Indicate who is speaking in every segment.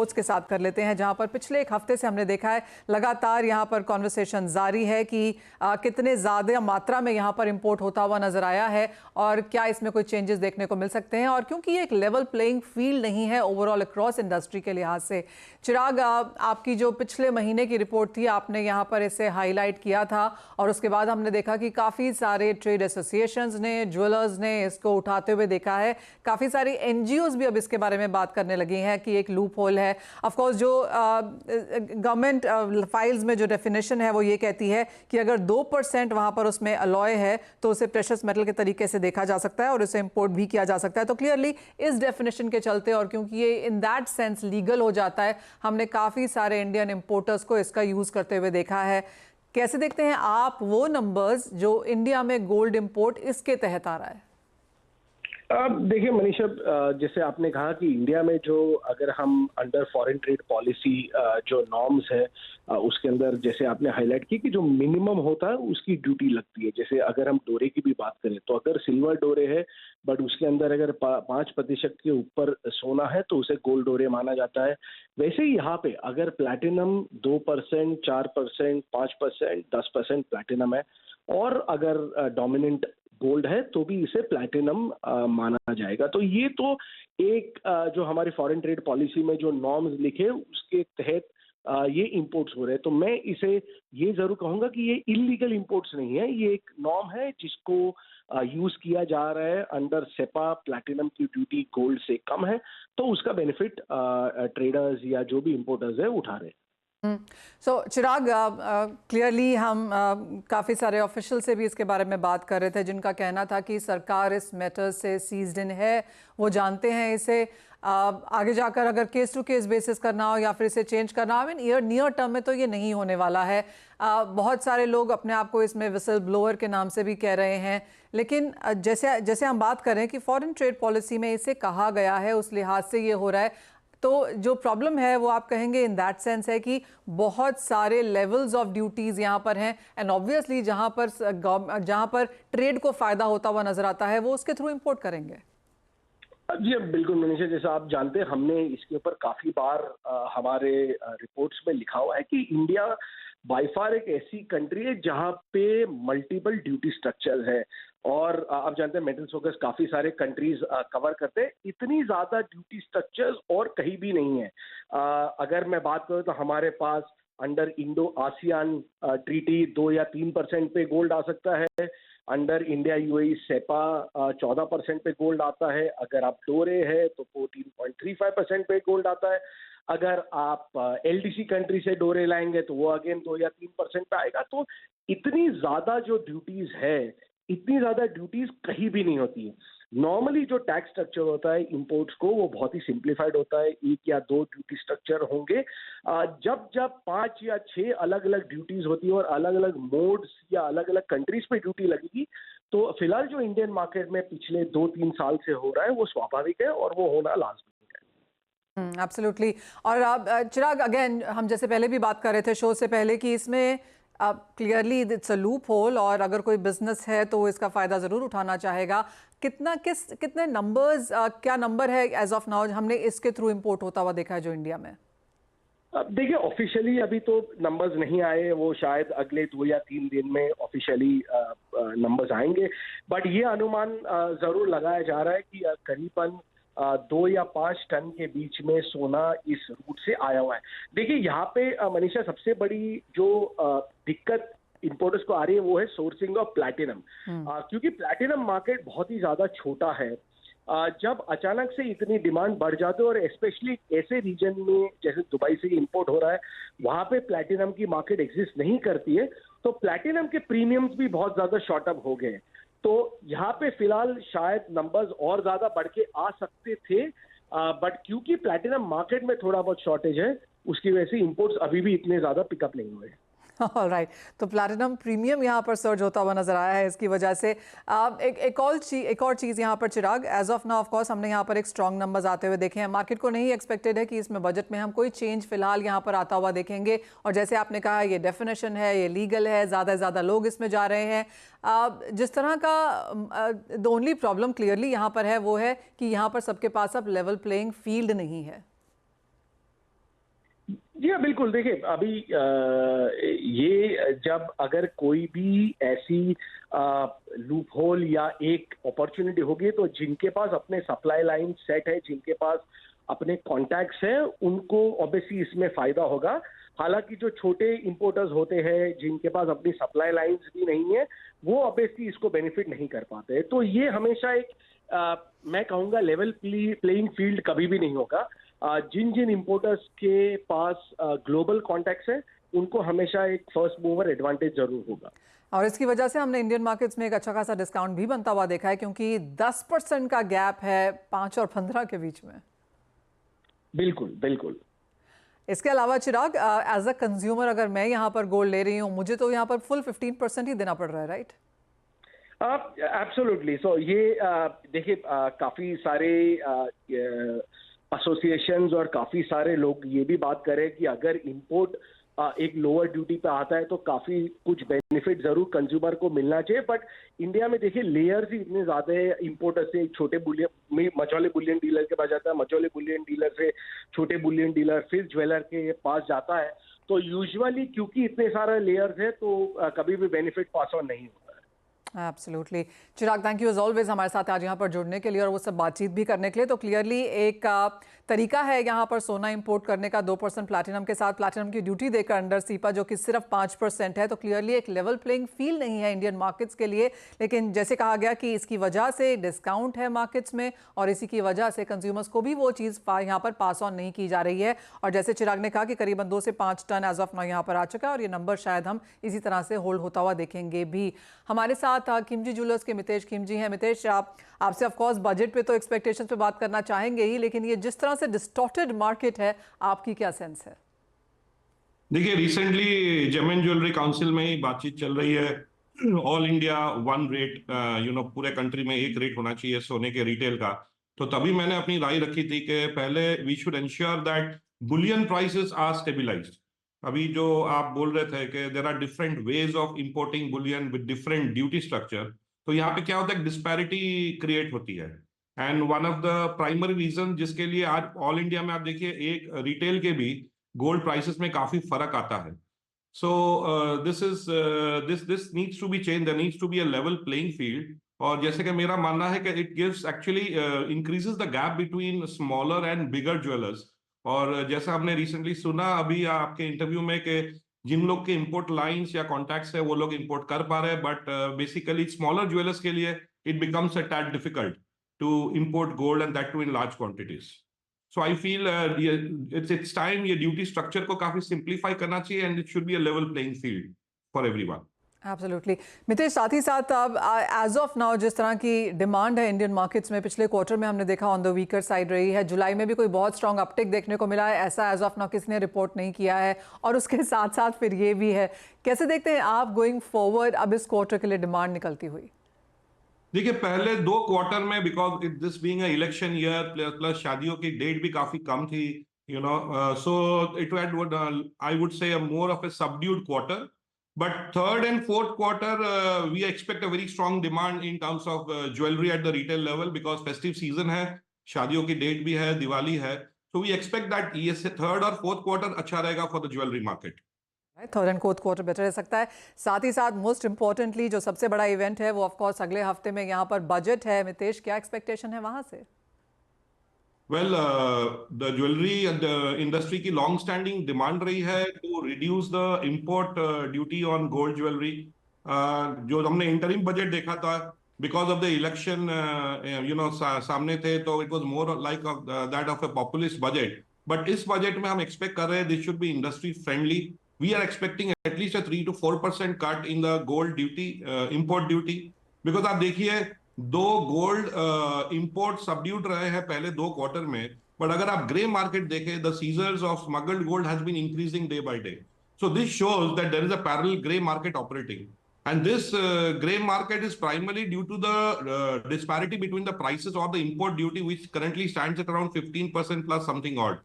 Speaker 1: Reports के साथ कर लेते हैं, जहां पर पिछले एक हफ्ते से हमने देखा है लगातार यहां पर कॉन्वर्सेशन जारी है कि कितने ज़्यादा मात्रा में यहां पर इंपोर्ट होता हुआ नजर आया है और क्या इसमें कोई चेंजेस देखने को मिल सकते हैं। और क्योंकि ये एक लेवल प्लेइंग फील्ड नहीं है ओवरऑल अक्रॉस इंडस्ट्री के लिहाज से, चिराग, आपकी जो पिछले महीने की रिपोर्ट थी आपने यहाँ पर इसे हाईलाइट किया था और उसके बाद हमने देखा कि काफ़ी सारे ट्रेड एसोसिएशंस ने, ज्वेलर्स ने इसको उठाते हुए देखा है। काफ़ी सारी एनजीओज भी अब इसके बारे में बात करने लगी हैं कि एक लूप होल है। ऑफ कोर्स जो गवर्नमेंट फाइल्स में जो डेफिनेशन है वो ये कहती है कि अगर 2% वहाँ पर उसमें अलॉय है तो उसे प्रेशस मेटल के तरीके से देखा जा सकता है और उसे इंपोर्ट भी किया जा सकता है। तो क्लियरली इस डेफिनेशन के चलते और क्योंकि ये इन दैट सेंस लीगल हो जाता है, हमने काफ़ी सारे इंडियन इंपोर्टर्स को इसका यूज़ करते हुए देखा है। कैसे देखते हैं आप वो नंबर्स जो इंडिया में गोल्ड इंपोर्ट इसके तहत आ रहा है?
Speaker 2: देखिए मनीषा, जैसे आपने कहा कि इंडिया में जो अगर हम अंडर फॉरेन ट्रेड पॉलिसी जो नॉर्म्स है उसके अंदर जैसे आपने हाईलाइट की कि जो मिनिमम होता है उसकी ड्यूटी लगती है। जैसे अगर हम डोरे की भी बात करें तो अगर सिल्वर डोरे है बट उसके अंदर अगर 5% के ऊपर सोना है तो उसे गोल्ड डोरे माना जाता है। वैसे ही यहाँ पे अगर प्लैटिनम 2%, 4%, 5%, 10% प्लैटिनम है और अगर डोमिनेंट गोल्ड है तो भी इसे प्लैटिनम माना जाएगा। तो ये तो एक जो हमारी फॉरेन ट्रेड पॉलिसी में जो नॉर्म्स लिखे उसके तहत ये इंपोर्ट्स हो रहे हैं। तो मैं इसे ये जरूर कहूंगा कि ये इलीगल इंपोर्ट्स नहीं है, ये एक नॉर्म है जिसको यूज किया जा रहा है अंडर सेपा। प्लैटिनम की ड्यूटी गोल्ड से कम है तो उसका बेनिफिट ट्रेडर्स या जो भी इंपोर्टर्स है उठा रहे हैं।
Speaker 1: सो चिराग, क्लियरली हम काफ़ी सारे ऑफिशियल से भी इसके बारे में बात कर रहे थे जिनका कहना था कि सरकार इस मैटर से सीज्ड इन है, वो जानते हैं इसे आगे जाकर अगर केस टू केस बेसिस करना हो या फिर इसे चेंज करना हो, नियर टर्म में तो ये नहीं होने वाला है। बहुत सारे लोग अपने आप को इसमें विसल ब्लोअर के नाम से भी कह रहे हैं, लेकिन जैसे जैसे हम बात करें कि फॉरेन ट्रेड पॉलिसी में इसे कहा गया है उस लिहाज से ये हो रहा है। तो जो प्रॉब्लम है वो आप कहेंगे इन दैट सेंस है कि बहुत सारे लेवल्स ऑफ ड्यूटीज यहाँ पर हैं एंड ऑब्वियसली जहाँ पर ट्रेड को फायदा होता हुआ नजर आता है वो उसके थ्रू इंपोर्ट करेंगे।
Speaker 2: जी बिल्कुल मनीषा, जैसा आप जानते हैं हमने इसके ऊपर काफी बार हमारे रिपोर्ट्स में लिखा हुआ है कि इंडिया बाय फार एक ऐसी कंट्री है जहां पे मल्टीपल ड्यूटी स्ट्रक्चर है और आप जानते हैं मेटल्स फोकस काफी सारे कंट्रीज कवर करते हैं। इतनी ज्यादा ड्यूटी स्ट्रक्चर्स और कहीं भी नहीं है। अगर मैं बात करूं तो हमारे पास अंडर इंडो आसियान ट्रीटी 2 या 3% पे गोल्ड आ सकता है। अंडर इंडिया यूएई सेपा 14% पे गोल्ड आता है। अगर आप डोरे है तो 14.35% पे गोल्ड आता है। अगर आप एलडीसी कंट्री से डोरे लाएंगे तो वो अगेन 2 या 3% पे आएगा। तो इतनी ज्यादा जो ड्यूटीज है, इतनी ज्यादा ड्यूटीज कहीं भी नहीं होती है। नॉर्मली जो टैक्स स्ट्रक्चर होता है इंपोर्ट्स को वो बहुत ही सिंप्लीफाइड होता है। 1 या 2 ड्यूटी स्ट्रक्चर होंगे। जब जब 5 या 6 अलग अलग ड्यूटीज होती है और अलग अलग मोड्स या अलग अलग कंट्रीज पे ड्यूटी लगेगी, तो फिलहाल जो इंडियन मार्केट में पिछले 2-3 साल से हो रहा है वो स्वाभाविक है और वो होना लाजमी है।
Speaker 1: एब्सोल्युटली। और चिराग, अगेन हम जैसे पहले भी बात कर रहे थे शो से पहले कि इसमें clearly it's a loop hole और अगर कोई बिजनेस है तो इसका फायदा जरूर उठाना चाहेगा। कितने नंबर्स, क्या नंबर है एज ऑफ नाउ हमने इसके थ्रू इंपोर्ट होता हुआ देखा है जो इंडिया में?
Speaker 2: देखिए ऑफिशियली अभी तो नंबर्स नहीं आए, वो शायद अगले 2 या 3 दिन में ऑफिशियली नंबर्स आएंगे। बट ये अनुमान जरूर लगाया जा रहा है कि करीबन 2 या 5 टन के बीच में सोना इस रूट से आया हुआ है। देखिए यहाँ पे मनीषा सबसे बड़ी जो दिक्कत इंपोर्टर्स को आ रही है वो है सोर्सिंग ऑफ प्लैटिनम। क्योंकि प्लैटिनम मार्केट बहुत ही ज्यादा छोटा है। जब अचानक से इतनी डिमांड बढ़ जाती है और स्पेशली ऐसे रीजन में जैसे दुबई से इंपोर्ट हो रहा है वहां पे प्लैटिनम की मार्केट एग्जिस्ट नहीं करती है, तो प्लैटिनम के प्रीमियम्स भी बहुत ज्यादा शॉर्ट अप हो गए। तो यहाँ पे फिलहाल शायद नंबर्स और ज्यादा बढ़ के आ सकते थे, बट क्योंकि प्लैटिनम मार्केट में थोड़ा बहुत शॉर्टेज है उसकी वजह से इंपोर्ट्स अभी भी इतने ज्यादा पिकअप नहीं हुए।
Speaker 1: ऑलराइट, तो प्लैटिनम प्रीमियम यहाँ पर सर्ज होता हुआ नजर आया है इसकी वजह से। एक और चीज़ यहाँ पर Chirag, as of now of course हमने यहाँ पर एक स्ट्रॉन्ग नंबर्स आते हुए देखे हैं। मार्केट को नहीं एक्सपेक्टेड है कि इसमें बजट में हम कोई चेंज फिलहाल यहाँ पर आता हुआ देखेंगे और जैसे आपने कहा ये डेफिनेशन है, ये लीगल है, ज़्यादा से ज़्यादा लोग इसमें जा रहे हैं। जिस तरह का द ओनली प्रॉब्लम क्लियरली यहाँ पर है वो है कि यहाँ पर सबके पास अब लेवल प्लेइंग फील्ड नहीं है।
Speaker 2: जी हाँ, बिल्कुल। देखिए, अभी ये जब अगर कोई भी ऐसी लूप होल या एक अपॉर्चुनिटी होगी, तो जिनके पास अपने सप्लाई लाइन सेट है, जिनके पास अपने कॉन्टैक्ट्स हैं, उनको ऑब्वियसली इसमें फ़ायदा होगा। हालाँकि जो छोटे इंपोर्टर्स होते हैं, जिनके पास अपनी सप्लाई लाइन्स भी नहीं है, वो ऑब्वियसली इसको बेनिफिट नहीं कर पाते। तो ये हमेशा एक मैं कहूँगा लेवल प्लेइंग फील्ड कभी भी नहीं होगा। जिन जिन इंपोर्टर्स के पास ग्लोबल कॉन्टैक्ट्स हैं, उनको हमेशा एक फर्स्ट मूवर एडवांटेज जरूर होगा।
Speaker 1: और इसकी वजह से हमने इंडियन मार्केट्स में एक अच्छा खासा डिस्काउंट भी बनता हुआ देखा है, क्योंकि 10% का गैप है 5 और 15 के बीच में।
Speaker 2: बिल्कुल, बिल्कुल।
Speaker 1: इसके अलावा चिराग, एज अ कंज्यूमर अगर मैं यहाँ पर गोल्ड ले रही हूँ, मुझे तो यहाँ पर फुल 15% ही देना पड़ रहा है, राइट?
Speaker 2: एब्सोल्युटली। सो ये देखिए, काफी सारे एसोसिएशंस और काफी सारे लोग ये भी बात करें कि अगर इंपोर्ट एक लोअर ड्यूटी पे आता है, तो काफी कुछ बेनिफिट जरूर कंज्यूमर को मिलना चाहिए। बट इंडिया में देखिए, लेयर्स ही इतने ज्यादा है। इंपोर्टर से एक छोटे बुलियन मझौले बुलियन डीलर के पास जाता है, मझौले बुलियन डीलर से छोटे बुलियन डीलर, फिर ज्वेलर के पास जाता है। तो यूजुअली क्योंकि इतने सारे लेयर्स है, तो कभी भी बेनिफिट पास ऑन नहीं होता है।
Speaker 1: Absolutely. Chirag, thank you as always हमारे साथ आज यहाँ पर जुड़ने के लिए और वो सब बातचीत भी करने के लिए। तो क्लियरली एक तरीका है यहाँ पर सोना इंपोर्ट करने का 2% प्लैटिनम के साथ, प्लैटिनम की ड्यूटी देकर अंडर सीपा जो कि सिर्फ 5% है। तो क्लियरली एक लेवल प्लेइंग फील्ड नहीं है इंडियन मार्केट्स के लिए। लेकिन जैसे कहा गया कि इसकी वजह से डिस्काउंट है मार्केट्स में, और इसी की वजह से कंज्यूमर्स को भी वो चीज़ यहाँ पर पास ऑन नहीं की जा रही है। और जैसे चिराग ने कहा कि करीबन 2 से 5 टन एज ऑफ नाउ यहाँ पर आ चुका है, और ये नंबर शायद हम इसी तरह से होल्ड होता हुआ देखेंगे भी। हमारे साथ खिमजी ज्वेलर्स के मितेश खिमजी हैं। मितेश, आपसे ऑफ कोर्स बजट पे तो एक्सपेक्टेशंस पे बात करना चाहेंगे ही, लेकिन ये जिस तरह से डिस्टॉर्टेड मार्केट है, आपकी क्या सेंस है?
Speaker 3: देखिए, रिसेंटली जेम ज्वेलरी काउंसिल में ही बातचीत चल रही है, ऑल इंडिया वन रेट, पूरे कंट्री में एक रेट होना चाहिए सोने के रिटेल का। तो तभी मैंने अपनी राय रखी थी कि पहले we should ensure that bullion prices are stabilised. अभी जो आप बोल रहे थे कि there are different ways of importing bullion with different duty structure, तो यहाँ पे क्या होता है, डिस्पैरिटी क्रिएट होती है। And one of the primary reason जिसके लिए आज ऑल इंडिया में आप देखिए, एक रिटेल के भी गोल्ड प्राइसेस में काफी फर्क आता है। So this needs to be change, there needs to be a level playing field. और जैसे कि मेरा मानना है कि it gives actually increases the gap between smaller and bigger jewellers. और जैसा हमने रिसेंटली सुना अभी आपके इंटरव्यू में कि जिन लोग के इंपोर्ट लाइंस या कॉन्टैक्ट्स है वो लोग इंपोर्ट कर पा रहे हैं, बट बेसिकली स्मॉलर ज्वेलर्स के लिए it becomes a tad difficult to import gold, and that too in large quantities. So I feel it's time ये ड्यूटी स्ट्रक्चर को काफी सिंप्लीफाई करना चाहिए, and it should be a level playing field for everyone.
Speaker 1: Absolutely. Mitesh, साथ ही साथ अब as of now जिस तरह की डिमांड है इंडियन मार्केट्स में, पिछले क्वार्टर में हमने देखा ऑन द वीकर साइड रही है। जुलाई में भी कोई बहुत स्ट्रॉन्ग अपटेक देखने को मिला है, ऐसा एज ऑफ नाउ किसी ने रिपोर्ट नहीं किया है। और उसके साथ साथ फिर ये भी है, कैसे देखते हैं आप गोइंग फॉरवर्ड अब इस क्वार्टर के लिए डिमांड निकलती हुई?
Speaker 3: देखिए, पहले 2 क्वार्टर में because this being a election year plus शादियों की डेट भी काफी कम थी, so it had I would say more of a subdued quarter. But third and fourth quarter, we expect a very strong demand in terms of jewelry at the retail level because festive season है, शादियों की date भी है, दिवाली है, so we expect that ये third और fourth quarter अच्छा रहेगा for the jewelry market.
Speaker 1: Third and fourth quarter better रह सकता है। साथ ही साथ मोस्ट इंपॉर्टेंटली जो सबसे बड़ा इवेंट है वो ऑफ कोर्स अगले हफ्ते में यहाँ पर बजट है। मितेश, क्या एक्सपेक्टेशन है वहां से?
Speaker 3: Well, the jewelry industry की long standing demand रही है to reduce the import duty on gold jewelry. जो हमने interim budget देखा था because of the election, सामने थे, तो it was more like that of a populist budget. But इस budget में हम expect कर रहे हैं this should be industry friendly. We are expecting at least a 3 to 4% cut in the gold duty, import duty. Because आप देखिए, 2 gold import subdued रहे हैं पहले 2 क्वार्टर में, बट अगर आप ग्रे मार्केट देखें, the seizures of smuggled gold has been increasing day by day. So this shows that there is a parallel grey market operating, and this grey market is primarily due to the disparity between the prices or the import duty which currently stands at around 15% plus something odd.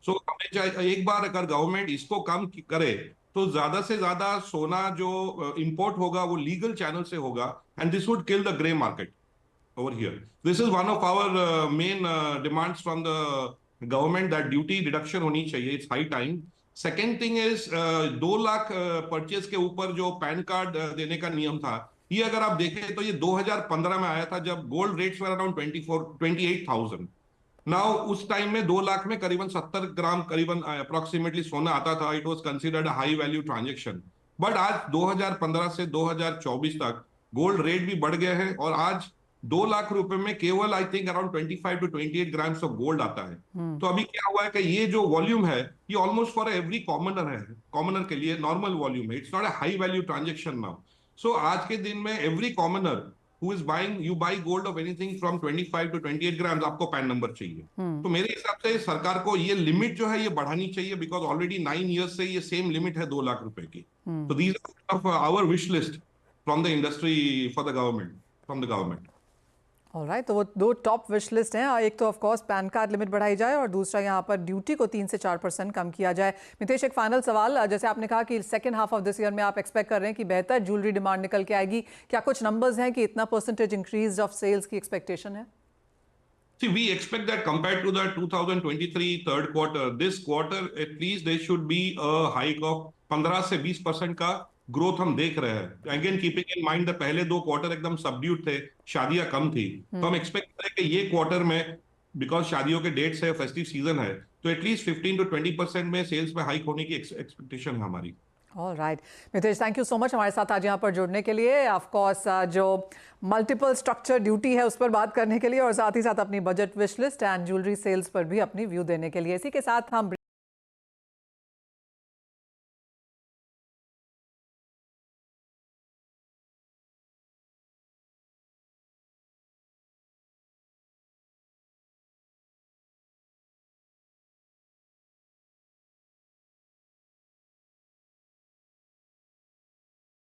Speaker 3: So हमने एक बार अगर government इसको कम करे तो ज्यादा से ज्यादा सोना जो इंपोर्ट होगा वो लीगल चैनल से होगा, and this would kill the grey market over here. This is one of our main demands from the government that duty reduction होनी चाहिए. It's high time. Second thing is 2 lakh purchase के ऊपर जो pan card देने का नियम था, ये अगर आप देखें तो ये 2015 में आया था, जब gold rates were around 28,000। Now उस टाइम में 2 लाख में करीबन 70 ग्राम करीबन अप्रोक्सीमेटली सोना आता था। It was considered high value transaction. But आज 2015 से 2024 तक गोल्ड रेट भी बढ़ गए हैं और आज 2 लाख रुपए में केवल I think around 25 to 28 grams of gold आता है। तो अभी क्या हुआ है कि ये जो वॉल्यूम है ये ऑलमोस्ट फॉर एवरी कॉमनर है, कॉमनर के लिए नॉर्मल वॉल्यूम है। It's not a high value transaction now. So आज के दिन में every commoner who is buying, you buy gold of anything from 25 to 28 grams, आपको पैन नंबर चाहिए। तो मेरे हिसाब से सरकार को ये लिमिट जो है ये बढ़ानी चाहिए, बिकॉज ऑलरेडी 9 ईयर्स से ये सेम लिमिट है 2 लाख रुपए की। तो these of our wish list from the industry for the government, from the government.
Speaker 1: Alright, तो वो 2 टॉप विश लिस्ट हैं। एक तो of course pan card limit बढ़ाई जाए और दूसरा यहाँ पर ड्यूटी को 3 से 4% कम किया जाए। मितेश, एक फाइनल सवाल, जैसे आपने कहा कि second half of this year में आप एक्सपेक्ट कर रहे हैं कि बेहतर ज्वेलरी डिमांड निकल के आएगी, क्या कुछ नंबर्स हैं कि इतना परसेंटेज इंक्रीज ऑफ सेल्स की एक्सपेक्टेशन है?
Speaker 3: See, we expect that compared to the 2023 third quarter, this quarter at least there should be a hike of 15 से 20% का ग्रोथ हम देख रहे हैं। Again keeping in mind the पहले 2 क्वार्टर एकदम सबड्यूड थे, शादियां कम थी। तो हम एक्सपेक्ट करें कि ये क्वार्टर में, बिकॉज शादियों के डेट्स है, फेस्टिव सीजन है, तो एटलीस्ट 15 to 20% में सेल्स में हाइक होने की एक्सपेक्टेशन है हमारी।
Speaker 1: All right Mitesh, thank you so much हमारे साथ आज यहाँ पर जुड़ने के लिए। ऑफ कोर्स जो मल्टीपल स्ट्रक्चर ड्यूटी है उस पर बात करने के लिए और साथ ही साथ अपनी budget wish list and jewellery sales पर भी अपनी व्यू देने के लिए। इसी के साथ हम